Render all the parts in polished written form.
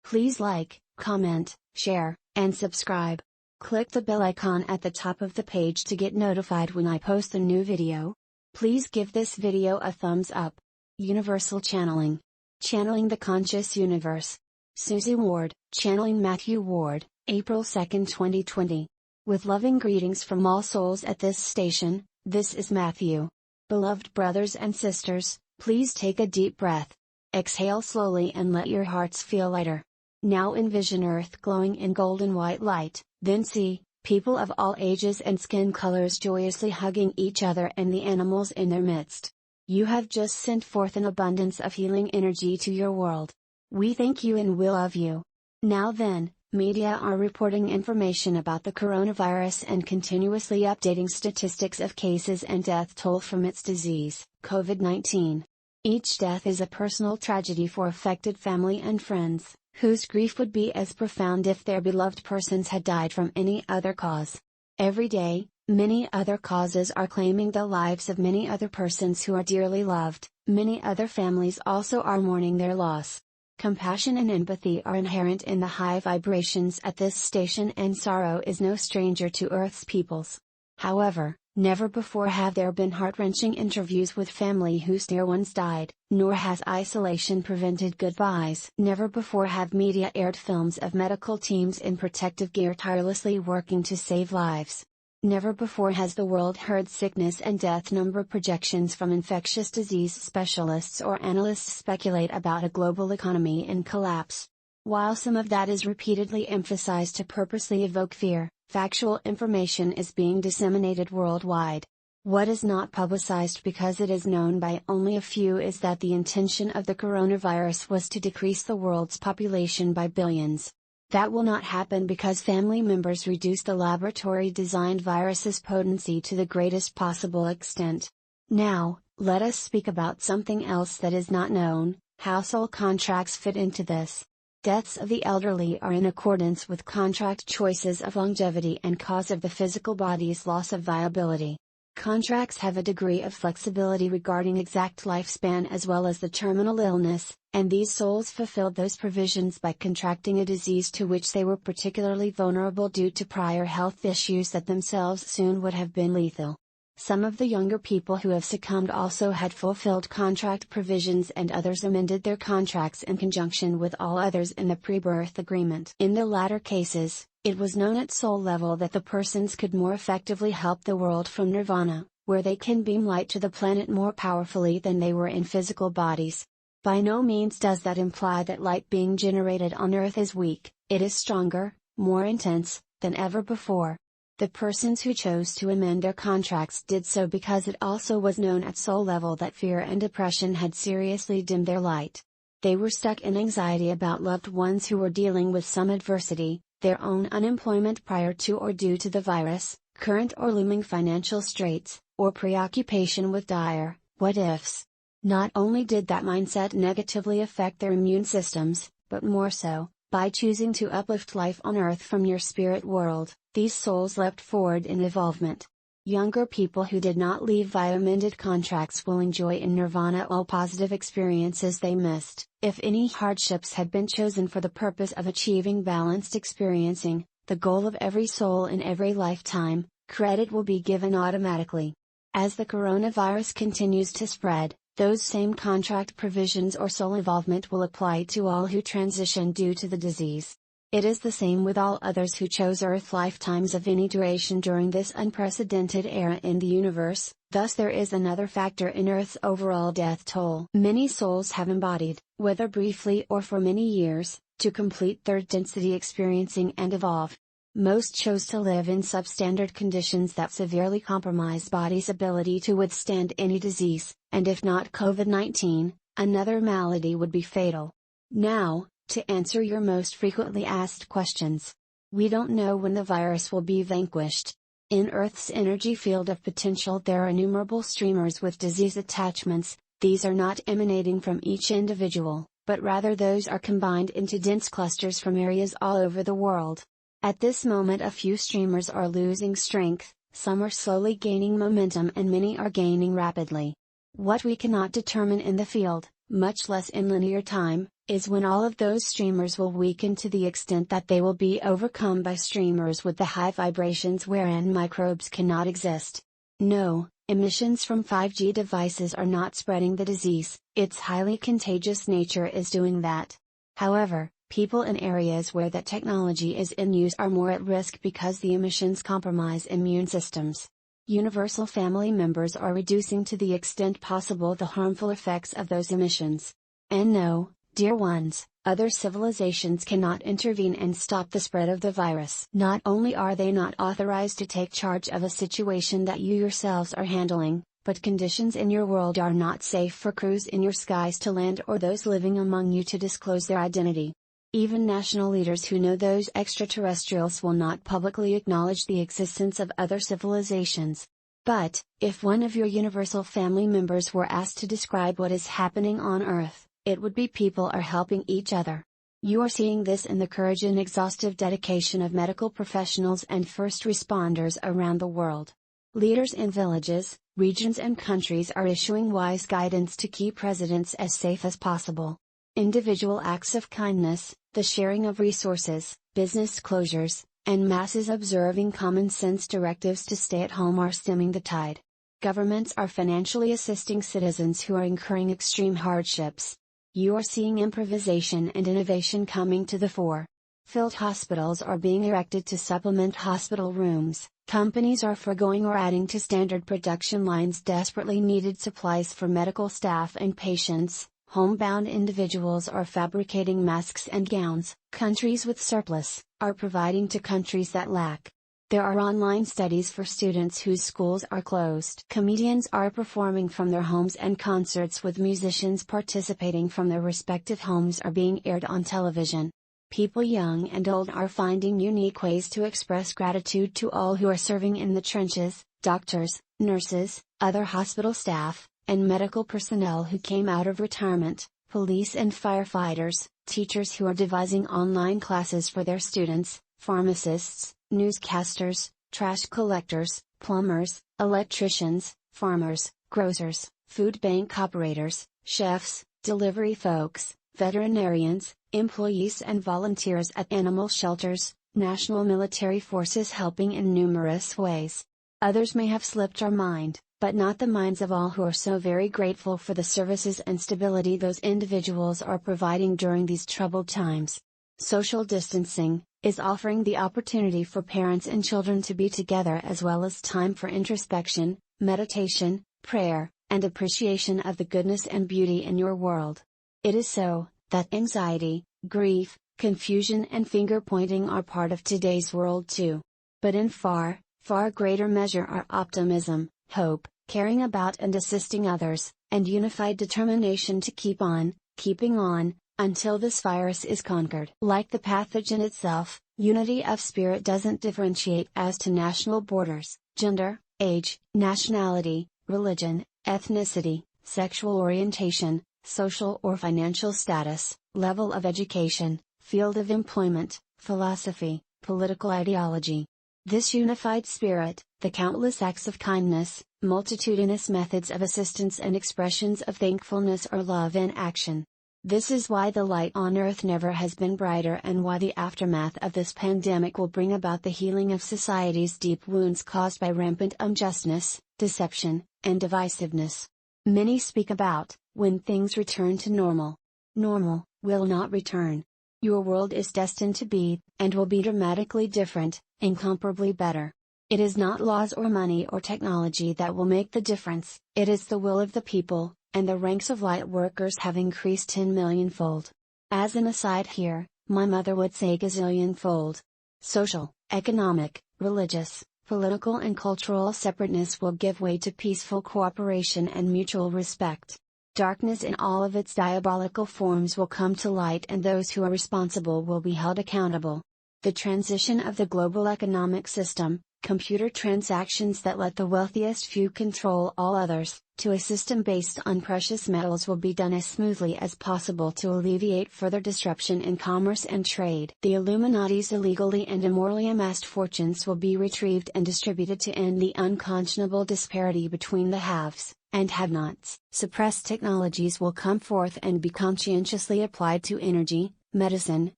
Please like, comment, share, and subscribe. Click the bell icon at the top of the page to get notified when I post a new video. Please give this video a thumbs up. Universal Channeling. Channeling the Conscious Universe. Suzy Ward, channeling Matthew Ward, April 2, 2020. With loving greetings from all souls at this station, this is Matthew. Beloved brothers and sisters, please take a deep breath. Exhale slowly and let your hearts feel lighter. Now envision Earth glowing in golden white light, then see people of all ages and skin colors joyously hugging each other and the animals in their midst. You have just sent forth an abundance of healing energy to your world. We thank you and we love you. Now then, media are reporting information about the coronavirus and continuously updating statistics of cases and death toll from its disease, COVID-19. Each death is a personal tragedy for affected family and friends, whose grief would be as profound if their beloved persons had died from any other cause. Every day, many other causes are claiming the lives of many other persons who are dearly loved. Many other families also are mourning their loss. Compassion and empathy are inherent in the high vibrations at this station, and sorrow is no stranger to Earth's peoples. However, never before have there been heart-wrenching interviews with family whose dear ones died, nor has isolation prevented goodbyes. Never before have media aired films of medical teams in protective gear tirelessly working to save lives. Never before has the world heard sickness and death number projections from infectious disease specialists or analysts speculate about a global economy in collapse. While some of that is repeatedly emphasized to purposely evoke fear, factual information is being disseminated worldwide. What is not publicized because it is known by only a few is that the intention of the coronavirus was to decrease the world's population by billions. That will not happen because family members reduce the laboratory-designed virus's potency to the greatest possible extent. Now, let us speak about something else that is not known: how soul contracts fit into this. Deaths of the elderly are in accordance with contract choices of longevity and cause of the physical body's loss of viability. Contracts have a degree of flexibility regarding exact lifespan as well as the terminal illness, and these souls fulfilled those provisions by contracting a disease to which they were particularly vulnerable due to prior health issues that themselves soon would have been lethal. Some of the younger people who have succumbed also had fulfilled contract provisions, and others amended their contracts in conjunction with all others in the pre-birth agreement. In the latter cases, it was known at soul level that the persons could more effectively help the world from nirvana, where they can beam light to the planet more powerfully than they were in physical bodies. By no means does that imply that light being generated on Earth is weak. It is stronger, more intense, than ever before. The persons who chose to amend their contracts did so because it also was known at soul level that fear and depression had seriously dimmed their light. They were stuck in anxiety about loved ones who were dealing with some adversity, their own unemployment prior to or due to the virus, current or looming financial straits, or preoccupation with dire what-ifs. Not only did that mindset negatively affect their immune systems, but more so, by choosing to uplift life on Earth from your spirit world, these souls leapt forward in evolvement. Younger people who did not leave via amended contracts will enjoy in nirvana all positive experiences they missed. If any hardships had been chosen for the purpose of achieving balanced experiencing, the goal of every soul in every lifetime, credit will be given automatically. As the coronavirus continues to spread, those same contract provisions or soul involvement will apply to all who transition due to the disease. It is the same with all others who chose Earth lifetimes of any duration during this unprecedented era in the universe. Thus there is another factor in Earth's overall death toll. Many souls have embodied, whether briefly or for many years, to complete third density experiencing and evolve. Most chose to live in substandard conditions that severely compromise body's ability to withstand any disease, and if not COVID-19, another malady would be fatal. Now, to answer your most frequently asked questions. We don't know when the virus will be vanquished. In Earth's energy field of potential there are innumerable streamers with disease attachments. These are not emanating from each individual, but rather those are combined into dense clusters from areas all over the world. At this moment a few streamers are losing strength, some are slowly gaining momentum and many are gaining rapidly. What we cannot determine in the field, much less in linear time, is when all of those streamers will weaken to the extent that they will be overcome by streamers with the high vibrations wherein microbes cannot exist. No, emissions from 5G devices are not spreading the disease, its highly contagious nature is doing that. However, people in areas where that technology is in use are more at risk because the emissions compromise immune systems. Universal family members are reducing to the extent possible the harmful effects of those emissions. And no, dear ones, other civilizations cannot intervene and stop the spread of the virus. Not only are they not authorized to take charge of a situation that you yourselves are handling, but conditions in your world are not safe for crews in your skies to land or those living among you to disclose their identity. Even national leaders who know those extraterrestrials will not publicly acknowledge the existence of other civilizations. But, if one of your universal family members were asked to describe what is happening on Earth, it would be people are helping each other. You are seeing this in the courage and exhaustive dedication of medical professionals and first responders around the world. Leaders in villages, regions and countries are issuing wise guidance to keep residents as safe as possible. Individual acts of kindness, the sharing of resources, business closures, and masses observing common sense directives to stay at home are stemming the tide. Governments are financially assisting citizens who are incurring extreme hardships. You are seeing improvisation and innovation coming to the fore. Field hospitals are being erected to supplement hospital rooms, companies are foregoing or adding to standard production lines desperately needed supplies for medical staff and patients. Homebound individuals are fabricating masks and gowns, countries with surplus are providing to countries that lack. There are online studies for students whose schools are closed. Comedians are performing from their homes and concerts with musicians participating from their respective homes are being aired on television. People young and old are finding unique ways to express gratitude to all who are serving in the trenches, doctors, nurses, other hospital staff, and medical personnel who came out of retirement, police and firefighters, teachers who are devising online classes for their students, pharmacists, newscasters, trash collectors, plumbers, electricians, farmers, grocers, food bank operators, chefs, delivery folks, veterinarians, employees and volunteers at animal shelters, national military forces helping in numerous ways. Others may have slipped our mind, but not the minds of all who are so very grateful for the services and stability those individuals are providing during these troubled times. Social distancing is offering the opportunity for parents and children to be together as well as time for introspection, meditation, prayer, and appreciation of the goodness and beauty in your world. It is so that anxiety, grief, confusion and finger-pointing are part of today's world too. But in far, far greater measure are optimism, hope, caring about and assisting others, and unified determination to keeping on, until this virus is conquered. Like the pathogen itself, unity of spirit doesn't differentiate as to national borders, gender, age, nationality, religion, ethnicity, sexual orientation, social or financial status, level of education, field of employment, philosophy, political ideology. This unified spirit, the countless acts of kindness, multitudinous methods of assistance and expressions of thankfulness are love in action. This is why the light on earth never has been brighter and why the aftermath of this pandemic will bring about the healing of society's deep wounds caused by rampant unjustness, deception, and divisiveness. Many speak about, when things return to normal. Normal will not return. Your world is destined to be, and will be dramatically different, incomparably better. It is not laws or money or technology that will make the difference, it is the will of the people, and the ranks of light workers have increased 10 million-fold. As an aside here, my mother would say gazillion-fold. Social, economic, religious, political and cultural separateness will give way to peaceful cooperation and mutual respect. Darkness in all of its diabolical forms will come to light and those who are responsible will be held accountable. The transition of the global economic system, computer transactions that let the wealthiest few control all others, to a system based on precious metals will be done as smoothly as possible to alleviate further disruption in commerce and trade. The Illuminati's illegally and immorally amassed fortunes will be retrieved and distributed to end the unconscionable disparity between the haves and have-nots. Suppressed technologies will come forth and be conscientiously applied to energy, medicine,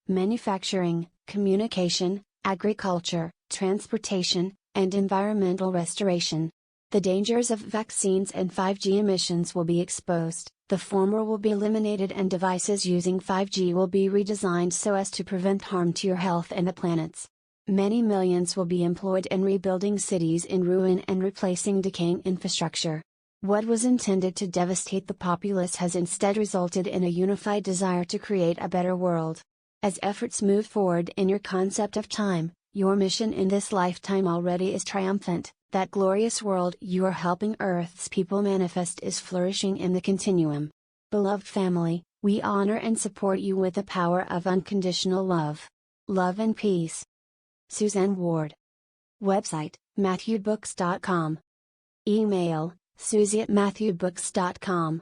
manufacturing, communication, agriculture, transportation, and environmental restoration. The dangers of vaccines and 5G emissions will be exposed, the former will be eliminated and devices using 5G will be redesigned so as to prevent harm to your health and the planet's. Many millions will be employed in rebuilding cities in ruin and replacing decaying infrastructure. What was intended to devastate the populace has instead resulted in a unified desire to create a better world. As efforts move forward in your concept of time, your mission in this lifetime already is triumphant. That glorious world you are helping Earth's people manifest is flourishing in the continuum. Beloved family, we honor and support you with the power of unconditional love. Love and peace. Suzanne Ward. Website, MatthewBooks.com. Email, Suzy@MatthewBooks.com.